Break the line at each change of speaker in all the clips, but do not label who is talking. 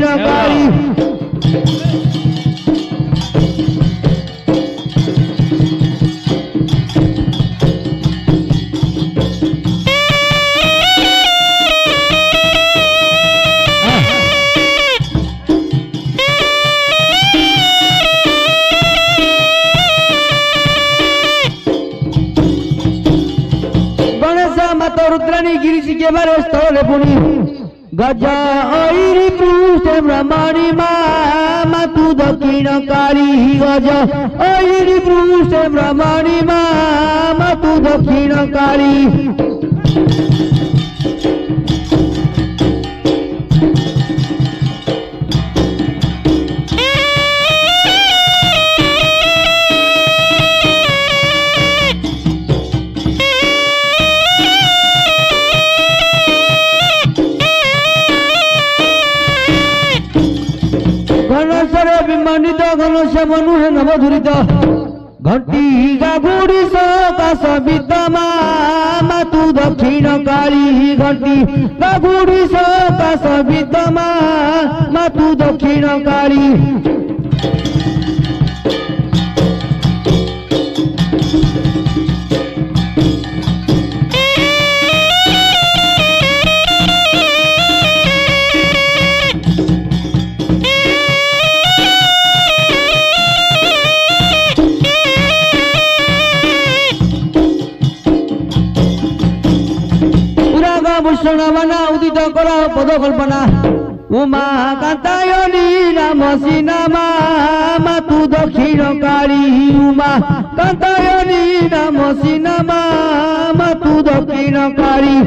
দক্ষিণকারী रुद्राणी गिरीश के बारे स्थल पुणी गजा ऐरी पृष्ठ ब्रह्मणी मा तू दक्षिणकाली गजा ऐरी पृष्ठ ब्रह्मणी मा तू दक्षिणकाली विमानित घन से मनुहे नवधुरित घंटी गागुड़ी सकाश विद्यमा तू दक्षिणकाली घंटी गागुड़ी सकाश विद्यमा तू दक्षिणकाली भूषणवना उदित करा पदकल्पना उमा कांतायनी नाम सीनामा तू दक्षिणकाली उमा कांतायनी नाम सीनामा तू दक्षिणकाली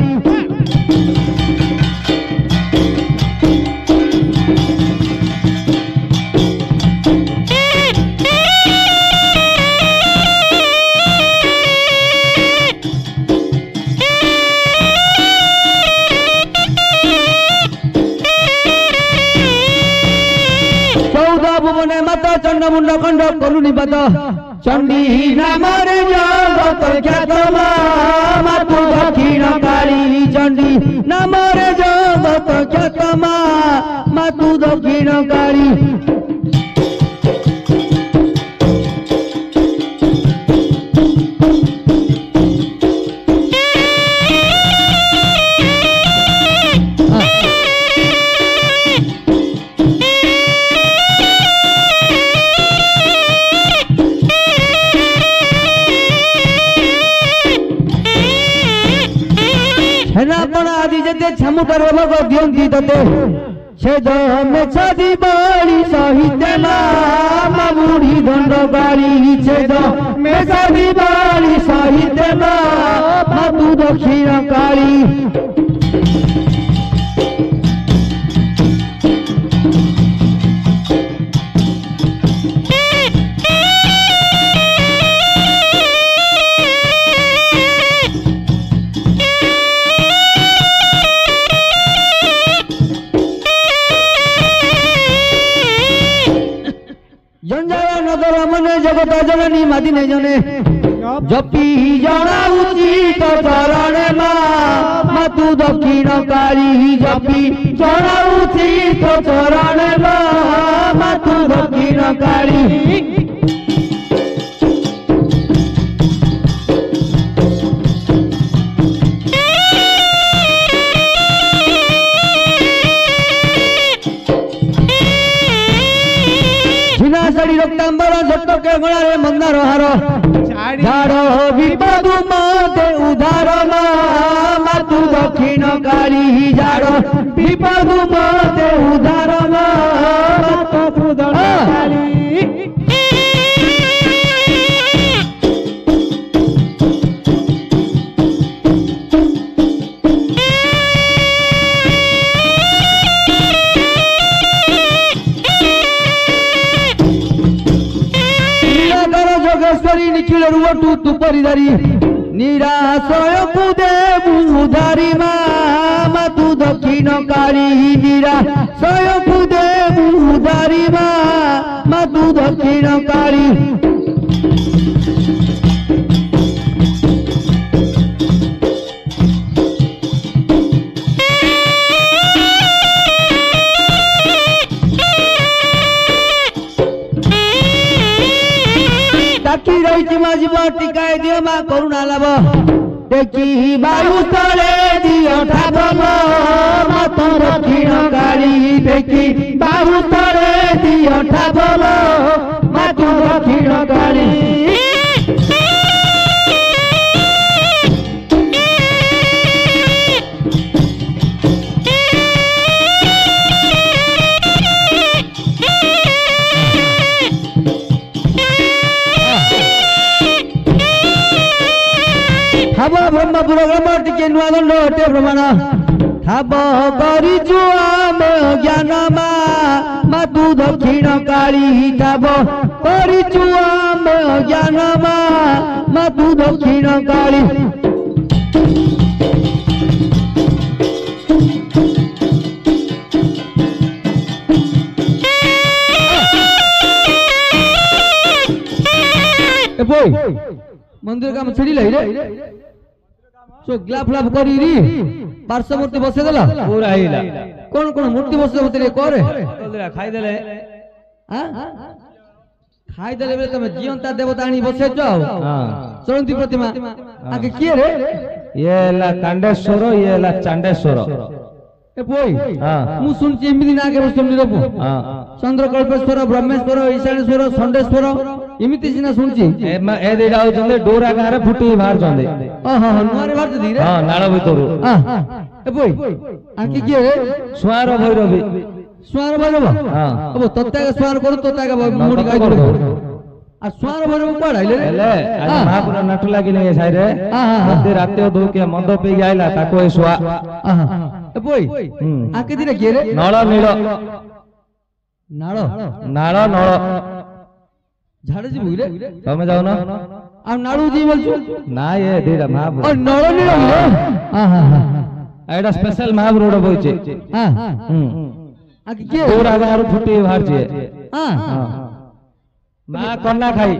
चंड मुंड खंड कलु निपत चंडी नाम जगत ख्यातमा तू दक्षिणकाली चंडी नाम जगत ख्यातमा तू दक्षिणकाली आदि जते छमुटर भग दियंती तते छेद में छदी बड़ी साहित्य मा बूढ़ी दंडकारी छेद में छदी बड़ी साहित्य मा तू दक्षिणकाली जगत जननी मादिने जने जपी जना उचित चरण मा तू दक्षिणकाली जपी जना उचित चरण मा तू दक्षिणकाली रक्तांबर झट्ट के गणारे मंदार हार झाड़ विपद मते उधार मा तू दक्षिणकाली झाड़ विपद मते उधार मा तू दक्षिणकाली निखिल रुवटू तू परिदारी निराशय कुदेबु उधारी मा तू दक्षिणकाली निराशय कुदेबु उधारी मा तू दक्षिणकाली बाकी रही जीव टिकाए दियो माँ करुणा लाभ देखी वायु तले दियो ठाब मत दक्षिण काली देखी वायु तले दियो ठाब मत दक्षिण काली थाब ब्रह्मपुर ग्राम टिके नुआ दंड हटे प्रमाण थाब करिचु आमे ज्ञान मा तू दक्षिण काली थाब करिचु आमे ज्ञान मा तू दक्षिण काली मंदिर काम छड़ी लै रे सो ग्लाफ लाफ करी री पार्श्व मूर्ति बसे देला पूरा हिला कोन कोन मूर्ति बसे मते रे करे खाई देले हां खाई देले बे तमे जीवंता देवता आनी बसे जाओ हां चरंती प्रतिमा आके किए रे ये ला कांडेश्वर ये ला चांडेश्वर ए बोई हां मु सुनची एमिदी ना के बसम निरपु हां चंद्रकल्पेश्वर ब्रह्मेश्वर ईशानेश्वर संडेश्वर इमिति सिना सुनची ए देडा होचंदे डोरा गारे फुटी बाहर चंदे हां नुआरे बाहर जदी रे हां नाळ भितरु हां ए बोई आकी के रे स्वार भैरवी स्वार भैरव हां अब तत्ता के स्वार करू तत्ता के मुड़ी गाय दो आ स्वार भैरव कोड आइले रे ले आज महापुर नट लागी नै साइ रे हां मध्य राते दो के मंद पे आइला ताको ए स्वा हां ए बोई आके दिने के रे नाळ नीळ नाळ नाळ नळ झाड़ जी बुरे तमे जाओ ना आ नाळू जी बोलछु ना ये देडा महापुर ओ नळ नीळ हां हां हां एडा स्पेशल महापुर रोड बोइचे हां आ के पूरा गार फुटी बाहर छे हां हां मा कन्ना खाई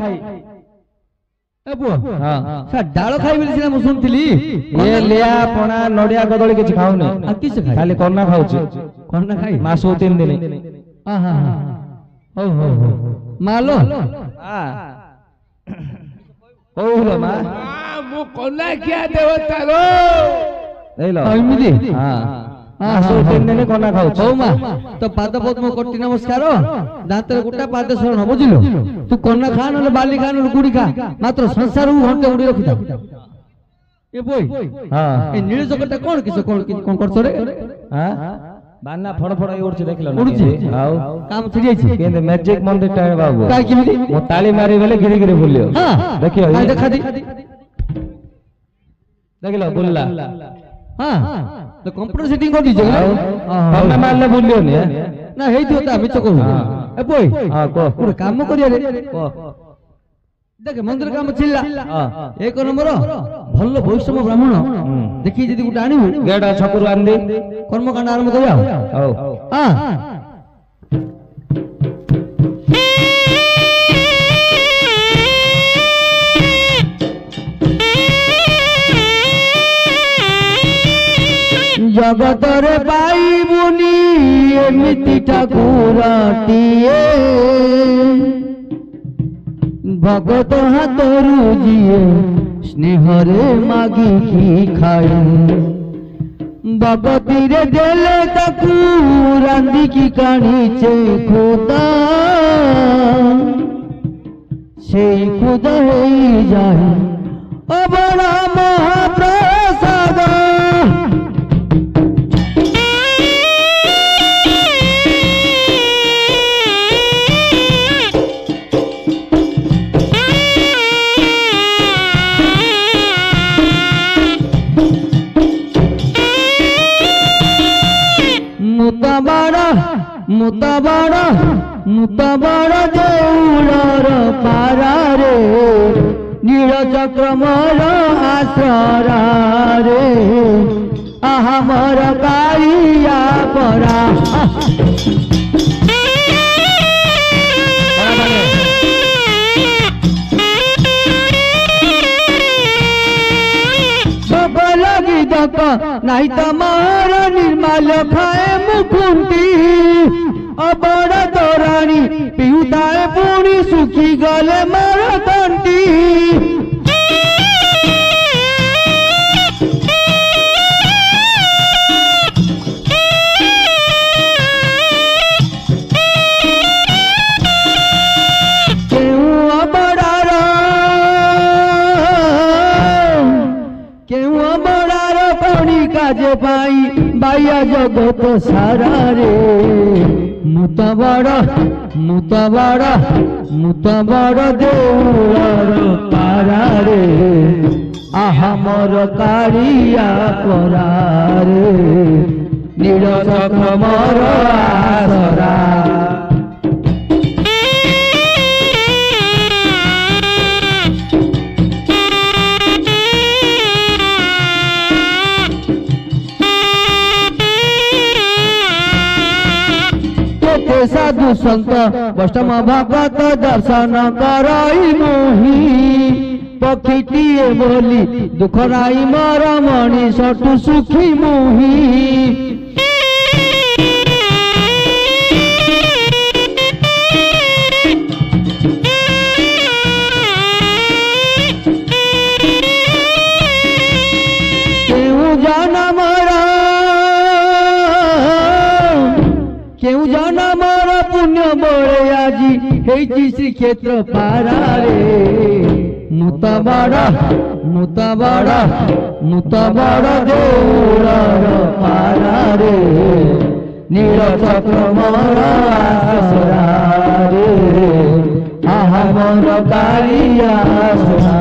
ए बु हां सा डाळ खाई बोली सिना मु सुनथिली ये लिया पणा नडिया कदळी किछ खाउने आ किछ खाई खाली कन्ना खाउची कन्ना खाई मासो 3 दिन हां हां हां हो हो हो मालो हां कोहुलो मा मु कन्ना किया देवता रो एलो एमिदी हां मासो 3 दिन कन्ना खाउची हो मा तो पाद पद्म कोटि नमस्कार दांतर गुटा पाद शरण बुझिलो तू कन्ना खा न बाली खा न गुडी खा मात्र संसार घंटे उडी रखिता ए बोई हां ए नील जगत कोन किछ कोन करछ रे हां बाना फड़ फड़ उड़छ देखलो ना उड़छ हां काम छड़ी आइछ केंदे मैजिक मंदिर टाइम बाबू काई किमिति मो ताली मारी बेले गिरी गिरी बोलियो हां देखियो आ देखा दी देखलो बुल्ला हां तो कंप्यूटर सेटिंग कर दीजो हां मारले बोलियो ने ना हेई दियोता मिछ कहू ए बोई हां को पूरा काम करिया रे को देख मंदिर काम छिल्ला एक नंबर भल्लो वैष्णव ब्राह्मण देखि जदी गुटा आनिबु गेडा छकुर आंदी कर्मकांड आरंभ करिया हो हां जगत रे पाइबुनी एमिति ठाकुरटिए भगत हाथरू जिए स्नेहरे मागी की खाए भगती रे देले ताकू रांदी की काणीचे खुदा से खुदा ही जाए अबड़ा महाप्रसाद मुताबाड़ा मुताबाड़ा देउलर पारा रे नील चक्र मोर आसरा रे आहा मोर कालिया परा लगी दक नहीं तमार निर्माल खाए मुकुंती अबड़ तोराणी पिउताए पुणी सुखी गले मार तंटी কাজে পাই বাইয়া জগত সারা রে মুতাবাড়া মুতাবাড়া মুতাবাড়া দেউলার পারা রে আহা মর কারিয়া পরা রে নীরচক মর আসরা साधु संत वैष्णव भगत दर्शन कराई मोही पक्षीटीए बोली दुखराई मर मनीष टू सुखी मोही क्यों जाना मारा पुण्य बड़े आजी हेची श्रीक्षेत्र पारा रे मुताबाड़ा मुताबाड़ा मुताबाड़ा देउलार पारा रे नीलचक्र मारा आसरा रे आहा मोर कालिया आसरा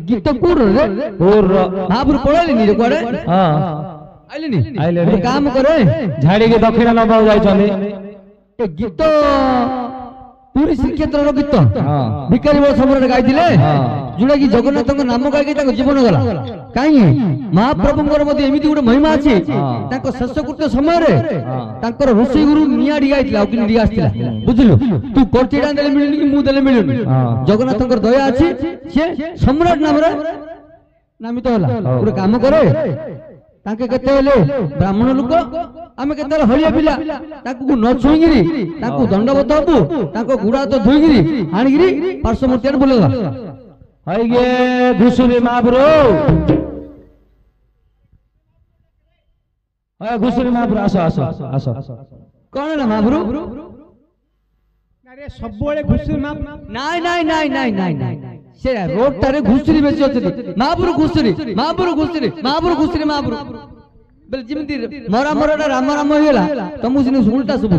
गीत पूर्व महापुर पढ़ाली नी रे हां आइले नी काम करे झाड़ी के दक्षिण नबाउ जाय छले ए गीत पूरी श्रीक्षेत्र रो गीत भिखारी बड़ सम्राट गाइथिले जुडा की जगन्नाथ को नाम गाइके ताको जीवन गला काई महाप्रभुंकर मध्ये एमिति गुटे महिमा अछि ताको शस्यकृत्य समय रे तांकर ऋषि गुरु नियाडी गाइथिला अग्नि डी आस्थिला बुझिलु तू कोर्टीडा देले मिलुनी कि मु देले मिलुनी जगन्नाथंकर दया अछि से सम्राट नाम रे नामित होला गुटे काम करे ताके केते हेले ब्राह्मण लोक आमे केते हलिया पिला ताकू न छुईगिरी ताकू दंडवत हबु ताको गुडा तो धुईगिरी आनिगिरी पार्श्व मूर्ति बोलेला हाय गे घुसुरी महापुरो हाय घुसुरी महापुरो आसो आसो आसो कोन ना महापुरो
अरे सबोळे घुसुरी महापुरो
नाइ नाइ नाइ नाइ नाइ नाइ से रोड तारे घुसुरी बेसी अछि महापुरो घुसुरी महापुरो घुसुरी महापुरो घुसुरी महापुरो बेल जिमती मरा मराटा राम राम हेला तमु सिने उल्टा सब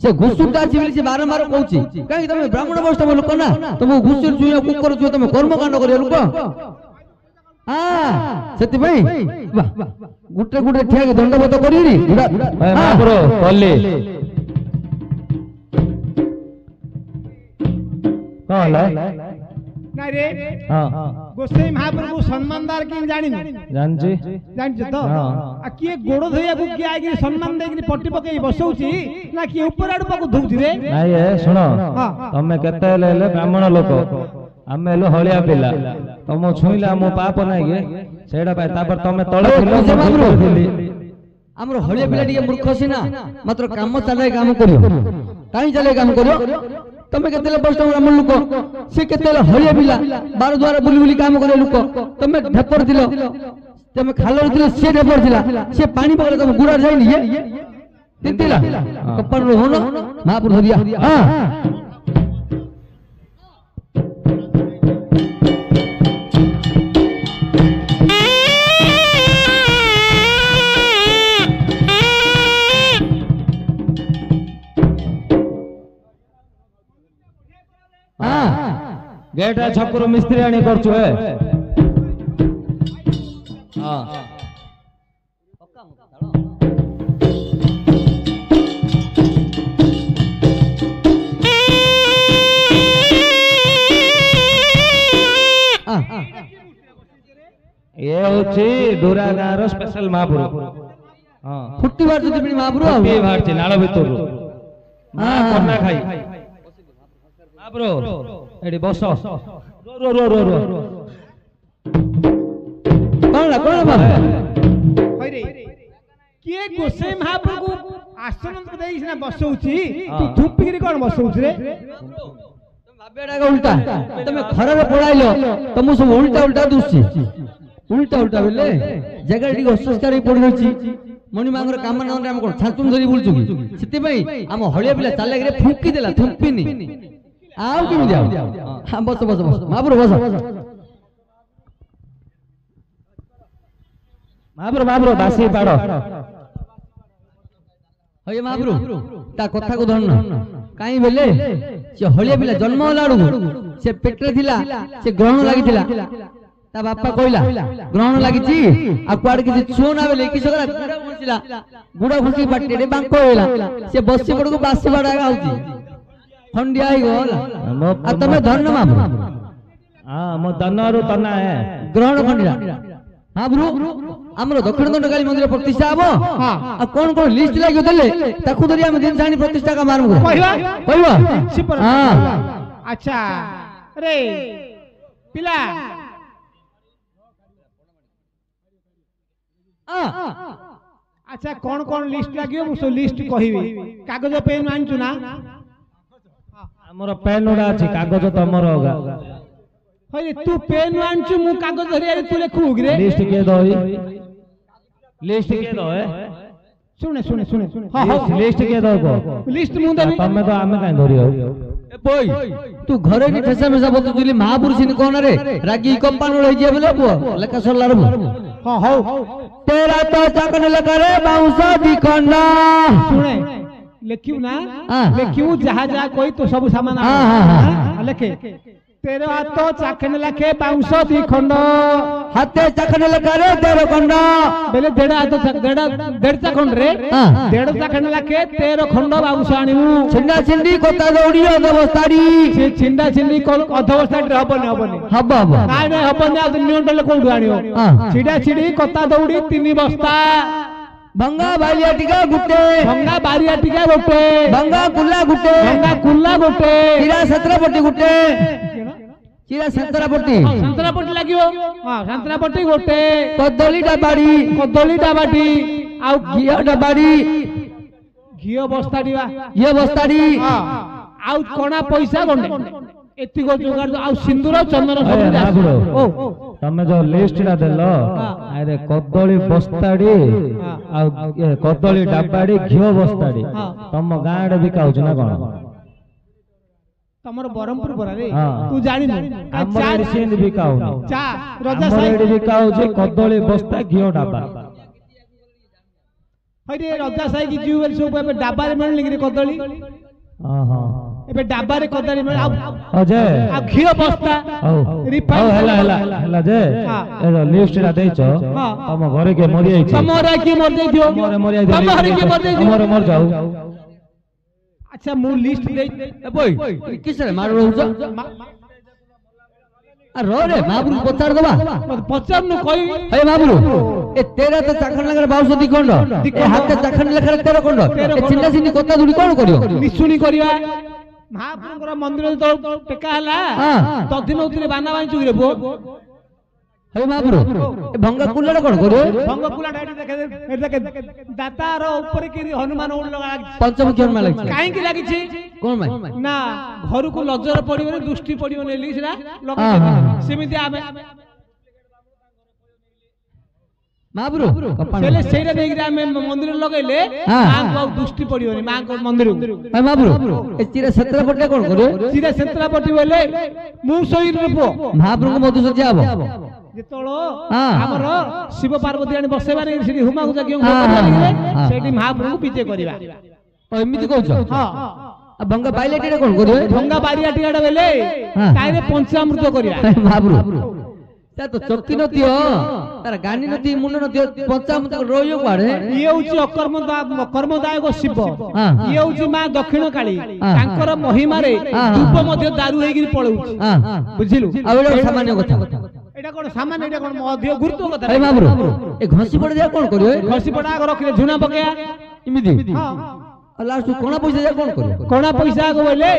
से घुसुरटा अछि बोली से बारंबार कहूची काई तमे ब्राह्मण वैष्णव लोक ना तमु घुसुर जुया कुकर जुया तमे कर्मकांड करिया लोक हां सेति भाई वाह गुटे गुटे ठिया के दंडवत करिरी महापुरो कल्ले कहला
ना रे हां गोसाई महाप्रभु सम्मानदार के जानि
जानछि
जानछि तो आ किए गोड़ धोया को किए आगे सम्मान दे के पट्टी पके बसौछि ना कि ऊपर आडू पाको धौछि रे
नाही ए सुनो तमे केते लेले ब्राह्मण लोक आमे लो हलिया पिला तमो छुइला मो पाप नाही गे सेडा पाए तापर तमे तळे दिली हमरो हलिया पिला टिके मूर्ख सिना मात्र काम चले काम करियो काई चले काम करियो तमे केतेले वैष्णव ब्राह्मण लोक से केतेले हलिया पिला बार द्वार बुली बुली काम करे लोक तमे ढेपर दिलो तमे खालर दिलो से ढेपर दिला से पानी पकड़े तमे गुड़ा जाई नि दितिला कपड़ रो होनो महापुर दिया हां गेटा छकुर मिस्त्री आनी करछु है हां ये होची डोरा गारो स्पेशल महापुर हां फुट्टी बार जति पनि महापुर फुट्टी बार छै नाळ भितर हां कोना खाई महापुर एडी बस କଣ ବାବା
ହଇରେ କିଏ ଗୋସାଇ ମହାପ୍ରଭୁ ଆସନ ଦେଇ ସିନା ବସଉଛି ତୁ ଥୁମ୍ପିକିରି କଣ ବସଉଛୁ ରେ
ଉଲ୍ଟା ତମେ ଖରାରେ ପଳାଇଲ ତମକୁ ସବୁ ଉଲ୍ଟା ଉଲ୍ଟା ଦୁସୁଛି ଉଲ୍ଟା ଉଲ୍ଟା ବେଲେ ଜାଗା ଟିକେ ଅସସ୍କାର ହେଇ ପଡି ରହିଛି ମଣିମାଙ୍କର କାମ ନାମରେ ଆମେ କଣ ଛାଞ୍ଚୁନ ଧରି ବୁଲୁଛୁ କି ସେଥିପାଇଁ ଆମ ହଳିଆ ପିଲା ଚାଲାକିରେ ଫୁଙ୍କି ଦେଲା ଥୁମ୍ପିନି ଆଉ କେମିତି ଆଉ ବସ ବସ ବସ ମହାପ୍ରଭୁ ବସ
ମହାପ୍ରଭୁ ବାସି ପାଡ଼
ହଇ ମହାପ୍ରଭୁ ତା କଥାକୁ ଧରନ କାହିଁ ବେଲେ ସେ ହଳିଆ ପିଲା ଜନ୍ମ ହେଲା ବେଳକୁ ସେ ପେଟରେ ଥିଲା ସେ ଗ୍ରହଣ ଲାଗିଥିଲା ତା ବାପା କହିଲା ଗ୍ରହଣ ଲାଗିଛି ଆଉ କୁଆଡେ କିଛି ଛୁଅ ନା ବେଲେ କିସ କଲା ଗୁଡ ଘୁଷି ପାଟିରେ ବାଙ୍କ ହେଇଗଲା ସେ ବସି ପଡକୁ ବାସି ବାଡା ହଉଛି ଖଣ୍ଡିଆ ହେଇଗଲା ଆଉ ତମେ ଧରନ ମହାପ୍ରଭୁ
ମୋ ଦନରୁ ତନା
ଗ୍ରହଣ ଖଣ୍ଡିଆ ମହାପ୍ରଭୁ ଆମର ଦକ୍ଷିଣ ଦଣ୍ଡକାଳୀ ମନ୍ଦିର ପ୍ରତିଷ୍ଠା ହବ ଆଉ କଣ କଣ ଲିଷ୍ଟ ଲାଗିବ ଦେଲେ ତାକୁ ଧରି ଆମେ ଜିନିଷ ଆଣି ପ୍ରତିଷ୍ଠା କାମ ଆରମ୍ଭ କହିବା
ଆଚ୍ଛା ରେ ପିଲା ଆଚ୍ଛା କଣ କଣ ଲିଷ୍ଟ ଲାଗିବ ମୁଁ ସବୁ ଲିଷ୍ଟ କହିବି କାଗଜ ପେନ୍ ଆଣିଛୁ ନା
ଆମର ପେନ୍ ଗୁଡା ଅଛି କାଗଜ ତମର
ହଇରେ ତୁ ପେନ୍ ଆଣିଛୁ ମୁଁ କାଗଜ ଧରି ତୁ ଲେଖୁ କି ରେ
ଲିଷ୍ଟ କିଏ ଦଇ ଲିଷ୍ଟ କିଏ ଦଏ
ଶୁଣେ ଶୁଣେ ଶୁଣେ
ଲିଷ୍ଟ କିଏ ଦବ
ଲିଷ୍ଟ ମୁଁ ଦେବି
ତମେ ତ ଆମେ କାଇଁ ଧରି
ବୋଇ ତୁ ଘରେ ନି ଠେସା ମେସା ବତୁଲି ମହାପୁରୁଷ କଣ ରେ ରାଗି କମ୍ପାଉଣ୍ଡ ହେଇଯିବ ବୋଲେ ପୁଅ ଲେଖା ସରିଲା ରେ
ହଁ ହଉ
ତେରା ତ ଚାକନ ଲେଖାରେ ବାଉଁଶ ଦିଖଣ୍ଡ
ଶୁଣେ ଲେଖିବୁ ନା ଲେଖିବୁ ଯାହା ଯାହା କହି ତୁ ସବୁ ସାମାନ ଲେଖେ तेरे हाथ चाखन लखे बाउंस दी खंड
हाथे चाखन लखारे 13 खंड
बेले देड़ा हाथ देड़ चाखन रे देड़ चाखन लखे 13 खंड बाउंस आनिमु
छिंडा छिंडी कोता दौड़ी अधवस्थाड़ी
से छिंडा छिंडी को अधवस्थाड़ी रे हबनी हबनी
हब हब
नाइ नाइ हबनी आ नियंटले कोडु आनियो छिडा छिडी कोता दौड़ी 3 बस्ता
भंगा बारिया टिका गुटे
भंगा बारिया टिका गुटे
भंगा कुल्ला गुटे हीरा 17 पट्टी गुटे चिरा संतरा पट्टी
लागियो हां संतरा पट्टी गोटे
कदली डाबाडी
आउ
घिया डाबाडी
घियो बस्ताडीवा
ये बस्ताडी
हां आउ कोना पैसा गंडे एति गो जोगार आउ सिंदूर चंदन सब
ओ तमे जो लिस्ट रा देलो अरे कदली बस्ताडी आ कदली डाबाडी घियो बस्ताडी तम गां रे बिकाउछ ना कोन
तमर बरमपुर बरा रे तू जानि न
हमर सिंध बिकाउ
चा राजा साई
हमर बिकाउ जे कदली बस्ता घियो डाबा
हरे राजा साई की जीव सब पे डाबा रे मिलनी कि कदली
हां
एबे डाबा रे कदली मिल
अजय
आ घियो बस्ता रिफाइन
हला जे ए लिस्ट रा देछो हम घरे के मरि आइछ
तमरा की मर जाई दियो
मरि आइ
तमरा की मर जाई
हमर मर जाऊ
अच्छा मु लिस्ट दे
बोई किसरे मारो रहउछ आ रो रे महापुरु पचार दबा
पचार नु कहि
हे महापुरु ए तेरा तो चाखन लगे 22 दिखंड ए हाथे चाखन लगे 13 खंड ए चिन्ना चिन्नी कोता दुडी कोन करियो
निसुनी करिया महापुरुଙ୍କର ମନ୍ଦିର ତ ଟେକା ହେଲା ତଦିନ ଉତିରେ ବାନା ବାଞ୍ଚୁ रे बो
हे महापुरु ए भंगा कुल्लाडा कोन करियो
भंगा कुल्लाडा एटी देखे दातार ऊपर के हनुमान उड़ लगा
पंचमुखी हनुमान लागछि
काहे की लागिछि
कोन माय
ना घर को लजर पडिबो दृष्टि पडिबो नेली सेरा लगा सेमिति आमे
महापुरु
सेले सेरा देगिरा आमे मंदिर लगैले मां को दृष्टि पडिबोनी मां को मंदिर
हे महापुरु ए चिरा 17 पट्टी कोन करियो
चिरा 17 पट्टी बोले मु सोईर रूपो
महापुरु को मधु सज्जा हबो
जेतलो हमर शिव पार्वती आनी बसेबारे सेठी हुमा को जागियो करबारे सेठी महाप्रभु को विजय करबा
ओ एमिति कहउछ
हां
आ भंगा बाइलेटीडा कोन करियो
भंगा बारियाटीडा बेले ताइरे पंचामृत करबा
महाप्रभु ता तो चक्की नथियो तार गानी नथि मुंड नथियो पंचामृत रोयो पाड़े
ये होची कर्मदायक शिव ये होची मां दक्षिण काली तांकर महिमा रे धूप मध्ये दारू हेगिर पळउची बुझिलु
आ एडा सामान्य कथा
एटा कोन सामान्य एटा कोन मध्ये गुरुत्व कथा
ए महाप्रभु ए घसी पड़ जा कोन करियो
घसी पड़ा रखले झुना पकेया
इमिति हां लास्ट कोना पैसा जा कोन करियो
कोना पैसा को बोले